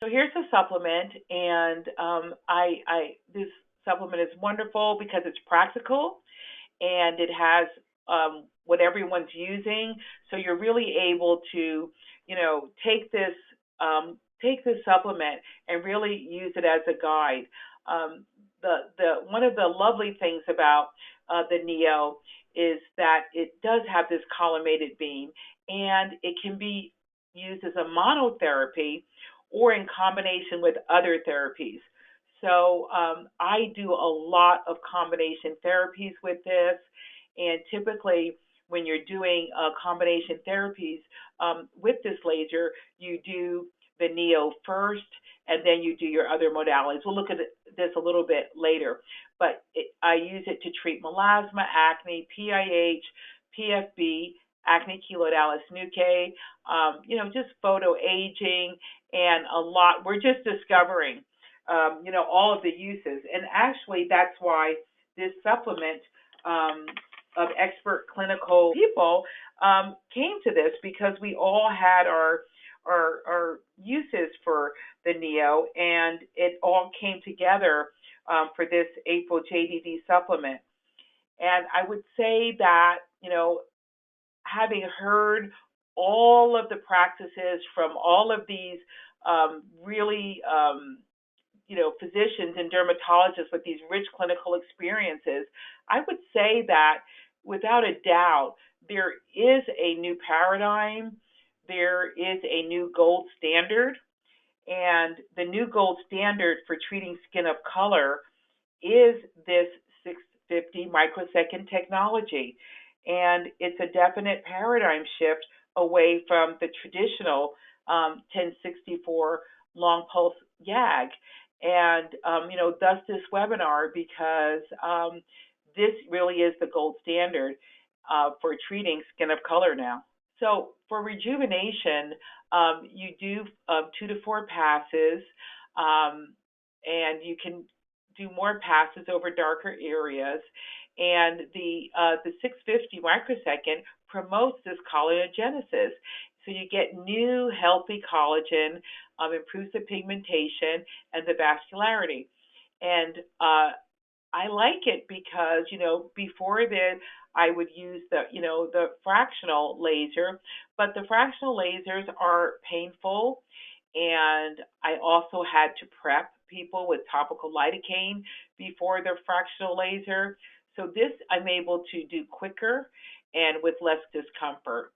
So here's a supplement, and this supplement is wonderful because it's practical and it has what everyone's using. So you're really able to, take this supplement and really use it as a guide. The one of the lovely things about the Neo is that it does have this collimated beam, and it can be used as a monotherapy or in combination with other therapies. So I do a lot of combination therapies with this, and typically when you're doing combination therapies with this laser, you do the Neo first, and then you do your other modalities. We'll look at this a little bit later, but I use it to treat melasma, acne, PIH, PFB, acne keloidalis nuchae, just photo aging, and a lot. We're just discovering, all of the uses, and actually that's why this supplement of expert clinical people came to this, because we all had our uses for the Neo, and it all came together for this April JDD supplement. And I would say that, having heard all of the practices from all of these really, physicians and dermatologists with these rich clinical experiences, I would say that without a doubt, there is a new paradigm, there is a new gold standard, and the new gold standard for treating skin of color is this 650 microsecond technology. And it's a definite paradigm shift away from the traditional 1064 long pulse YAG. And, thus this webinar, because this really is the gold standard for treating skin of color now. So for rejuvenation, you do 2 to 4 passes, and you can do more passes over darker areas. And the 650 microsecond promotes this collagenesis. So you get new healthy collagen, improves the pigmentation and the vascularity. And I like it because, before this, I would use the fractional laser, but the fractional lasers are painful, and I also had to prep people with topical lidocaine before the fractional laser. So this I'm able to do quicker and with less discomfort.